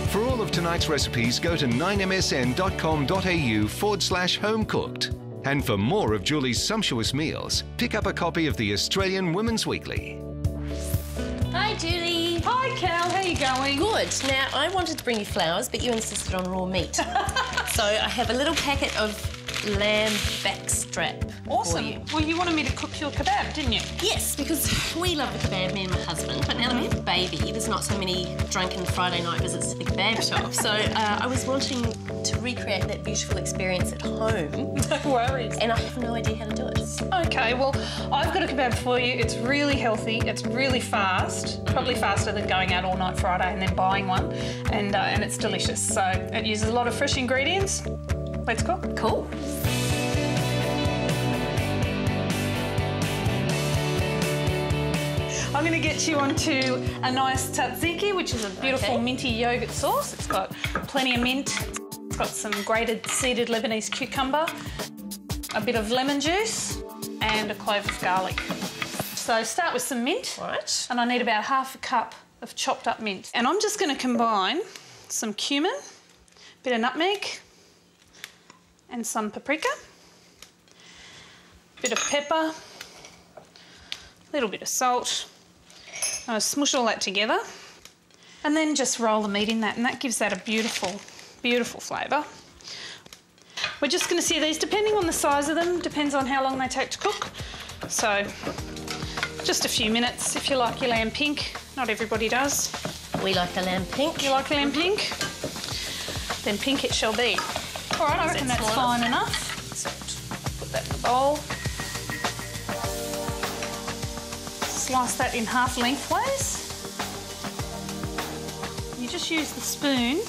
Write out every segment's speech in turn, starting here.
For all of tonight's recipes, go to 9msn.com.au/homecooked. And for more of Julie's sumptuous meals, pick up a copy of the Australian Women's Weekly. Hi, Julie. Hi, Cal. How you going? Good. Now, I wanted to bring you flowers, but you insisted on raw meat. So I have a little packet of lamb backstrap Awesome. for you. Well, you wanted me to cook your kebab, didn't you? Yes, because we love the kebab, me and my husband. But now that we have a baby, there's not so many drunken Friday night visits to the kebab shop. So I was wanting to recreate that beautiful experience at home. No worries. And I have no idea how to do it. Okay, well, I've got a kebab for you. It's really healthy. It's really fast. Probably faster than going out all night Friday and then buying one. And it's delicious. So it uses a lot of fresh ingredients. Let's cook. Cool. I'm going to get you onto a nice tzatziki, which is a beautiful minty yogurt sauce. It's got plenty of mint. It's got some grated seeded Lebanese cucumber, a bit of lemon juice, and a clove of garlic. So start with some mint. Right. And I need about half a cup of chopped up mint. And I'm just going to combine some cumin, a bit of nutmeg, and some paprika, a bit of pepper, a little bit of salt. I'm going to smush all that together and then just roll the meat in that, and that gives that a beautiful, beautiful flavour. We're just going to sear these, depending on the size of them, depends on how long they take to cook. So just a few minutes if you like your lamb pink. Not everybody does. We like the lamb pink. You like lamb pink? Then pink it shall be. All right, I reckon that's fine enough. Put that in the bowl. Slice that in half lengthways. You just use the spoon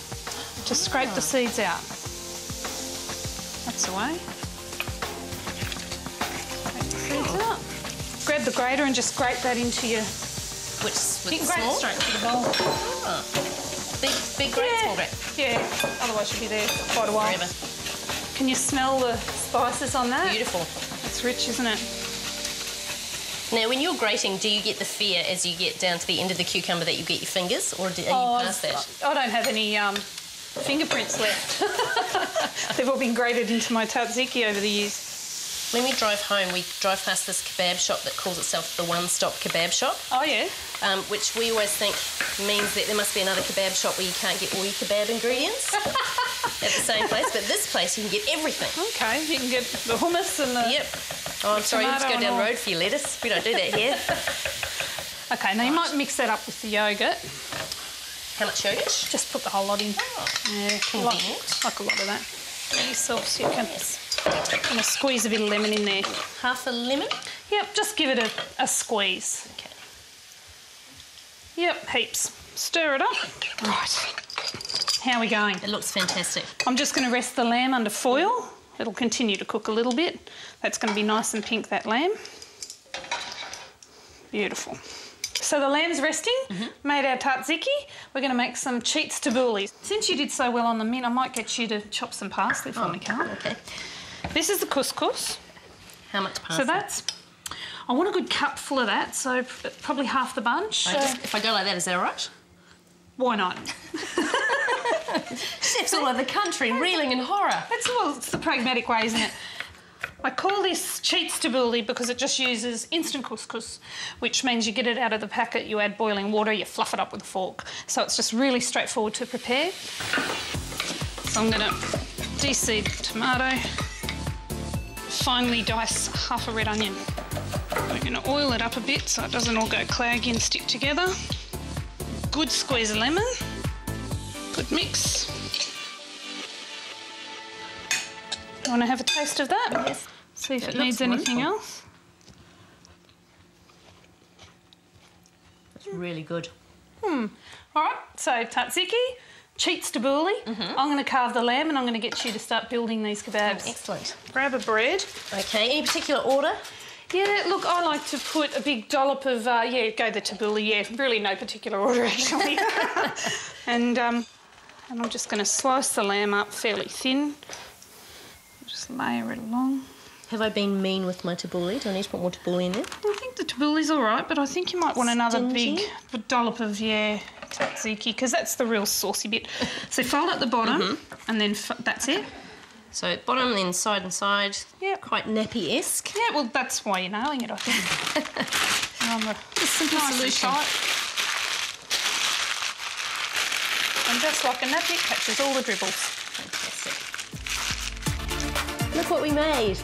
to scrape the seeds out. That's the way. Scrape the seeds out. Grab the grater and just grate that into your... Which you can grate it straight to the bowl. Ah. Big grate, small grate? Yeah, otherwise you'll be there for quite a while. Forever. Can you smell the spices on that? Beautiful. It's rich, isn't it? Now, when you're grating, do you get the fear as you get down to the end of the cucumber that you get your fingers, or are you past that? I don't have any fingerprints left. They've all been grated into my tzatziki over the years. When we drive home, we drive past this kebab shop that calls itself the One Stop Kebab Shop. Oh, yeah? Which we always think means that there must be another kebab shop where you can't get all your kebab ingredients at the same place. But this place, you can get everything. OK, you can get the hummus and the... Yep. Oh, I'm sorry, let's go down the road for your lettuce. We don't do that here. OK, now you might mix that up with the yoghurt. How much yogurt? Just put the whole lot in. Oh, yeah, convenient. like a lot of that. Yourself, so you can... I'm going to squeeze a bit of lemon in there. Half a lemon? Yep, just give it a squeeze. Okay. Yep, heaps. Stir it up. Right. How are we going? It looks fantastic. I'm just going to rest the lamb under foil. It'll continue to cook a little bit. That's going to be nice and pink, that lamb. Beautiful. So the lamb's resting, made our tzatziki. We're going to make some cheats tabbouleh. Since you did so well on the mint, I might get you to chop some parsley for me, Carl. Okay. This is the couscous. How much parsley? So that's... I want a good cupful of that, so probably half the bunch. If I go like that, is that all right? Why not? Chefs all over the country reeling in horror. It's the pragmatic way, isn't it? I call this cheats tabbouleh because it just uses instant couscous, which means you get it out of the packet, you add boiling water, you fluff it up with a fork. So it's just really straightforward to prepare. So I'm going to de-seed the tomato, finely dice half a red onion. We're going to oil it up a bit so it doesn't all go cloudy and stick together. Good squeeze of lemon, good mix. You want to have a taste of that? Yes. See if it needs anything else. It's really good. All right, so tzatziki, cheats tabbouleh. I'm going to carve the lamb and I'm going to get you to start building these kebabs. Excellent. Grab a bread. Okay, any particular order? Yeah, look, I like to put a big dollop of, go the tabbouleh, yeah, really no particular order actually. And I'm just going to slice the lamb up fairly thin. Just layer it along. Have I been mean with my tabbouleh? Do I need to put more tabbouleh in there? I think the tabbouleh's all right, but I think you might want another big dollop of, like tzatziki because that's the real saucy bit. So fold at the bottom and then that's it. So bottom, then side and side. Yeah. Quite nappy-esque. Yeah, well, that's why you're nailing it, I think. On the simple nice solution. And tight. And just like a nappy, it catches all the dribbles. Fantastic. Look what we made.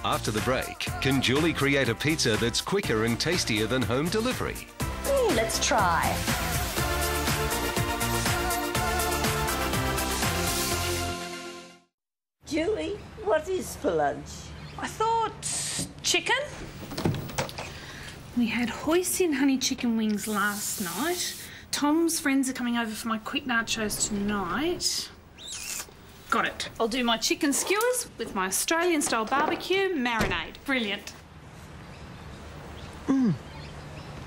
After the break, can Julie create a pizza that's quicker and tastier than home delivery? Let's try. Julie, what is for lunch? I thought chicken. We had hoisin honey chicken wings last night. Tom's friends are coming over for my quick nachos tonight. Got it. I'll do my chicken skewers with my Australian style barbecue marinade. Brilliant.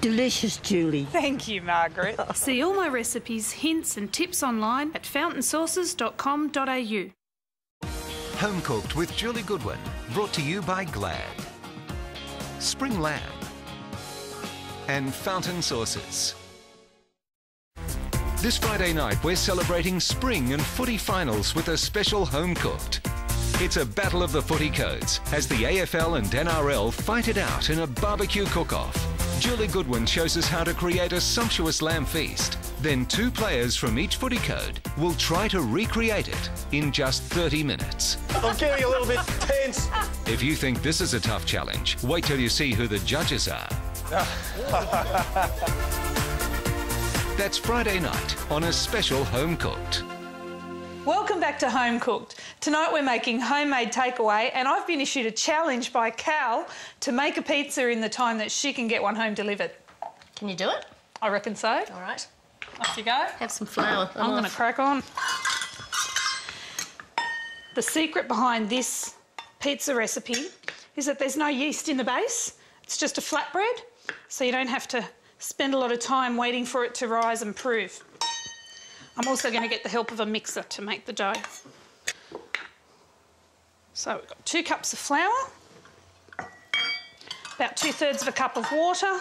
Delicious, Julie. Thank you, Margaret. See all my recipes, hints and tips online at fountainsauces.com.au. Home Cooked with Julie Goodwin, brought to you by Glad, Spring Lamb, and Fountain Sauces. This Friday night, we're celebrating spring and footy finals with a special Home Cooked. It's a battle of the footy codes as the AFL and NRL fight it out in a barbecue cook-off. Julie Goodwin shows us how to create a sumptuous lamb feast. Then 2 players from each footy code will try to recreate it in just 30 minutes. I'm getting a little bit tense. If you think this is a tough challenge, wait till you see who the judges are. That's Friday night on a special Home Cooked. Welcome back to Home Cooked. Tonight we're making homemade takeaway and I've been issued a challenge by Cal to make a pizza in the time that she can get one home delivered. Can you do it? I reckon so. All right. Off you go. Have some flour. I'm going to crack on. The secret behind this pizza recipe is that there's no yeast in the base. It's just a flatbread, so you don't have to spend a lot of time waiting for it to rise and prove. I'm also going to get the help of a mixer to make the dough. So we've got 2 cups of flour, about 2/3 of a cup of water,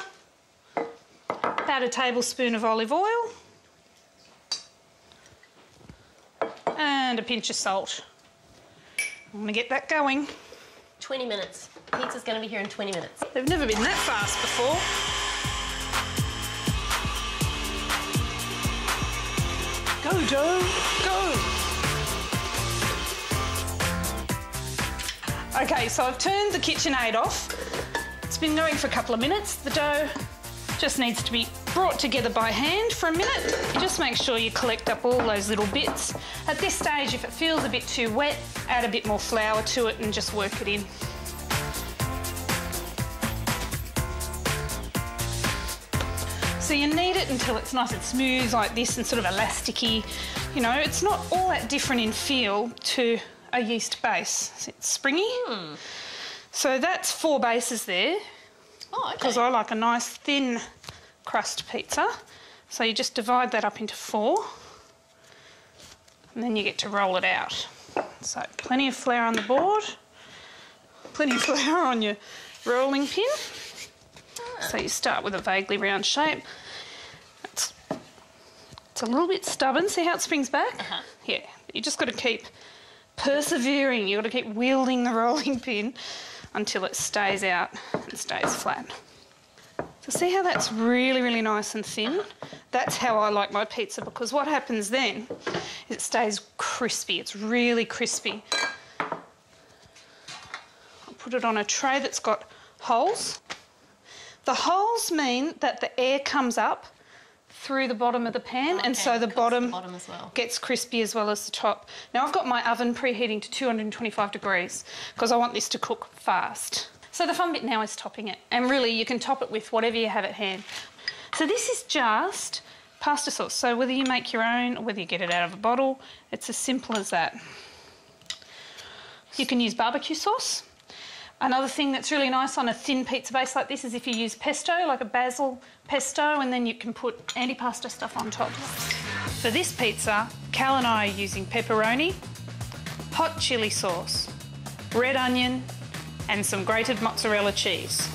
about a tablespoon of olive oil, and a pinch of salt. I'm going to get that going. 20 minutes. Pizza's going to be here in 20 minutes. They've never been that fast before. Go, dough, go. Okay, so I've turned the KitchenAid off. It's been going for a couple of minutes. The dough just needs to be brought together by hand for a minute. You just make sure you collect up all those little bits. At this stage, if it feels a bit too wet, add a bit more flour to it and just work it in. So you knead it until it's nice and smooth like this and sort of elasticy. You know, it's not all that different in feel to a yeast base. It's springy. So that's 4 bases there. Oh, okay. Because I like a nice thin crust pizza. So you just divide that up into 4 and then you get to roll it out. So plenty of flour on the board, plenty of flour on your rolling pin. So you start with a vaguely round shape. It's a little bit stubborn. See how it springs back? Yeah, you just got to keep persevering. You've got to keep wielding the rolling pin until it stays out and stays flat. So see how that's really, really nice and thin? That's how I like my pizza, because what happens then is it stays crispy. It's really crispy. I'll put it on a tray that's got holes. The holes mean that the air comes up through the bottom of the pan, and so the bottom as well gets crispy as well as the top. Now I've got my oven preheating to 225 degrees because I want this to cook fast. So the fun bit now is topping it, and really you can top it with whatever you have at hand. So this is just pasta sauce, so whether you make your own or whether you get it out of a bottle, it's as simple as that. You can use barbecue sauce. Another thing that's really nice on a thin pizza base like this is if you use pesto, like a basil pesto, and then you can put antipasta stuff on top. For this pizza, Cal and I are using pepperoni, hot chilli sauce, red onion, and some grated mozzarella cheese.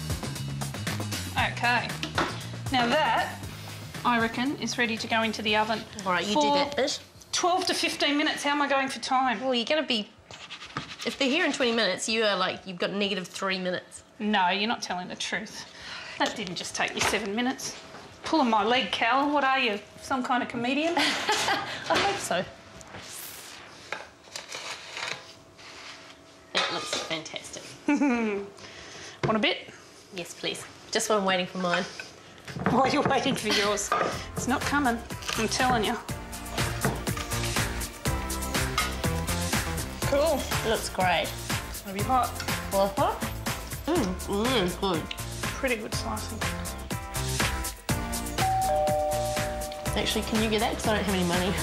Okay, now that, I reckon, is ready to go into the oven. All right, you do that bit. 12 to 15 minutes. How am I going for time? Well, you're going to be... If they're here in 20 minutes, you are like, you've got -3 minutes. No, you're not telling the truth. That didn't just take me 7 minutes. Pulling my leg, Cal. What are you, some kind of comedian? I hope so. That looks fantastic. Want a bit? Yes, please. Just while I'm waiting for mine. While you're waiting for yours. It's not coming, I'm telling you. Cool. It looks great. It's gonna be hot. Good. Pretty good slicing. Actually, can you get that? Because I don't have any money.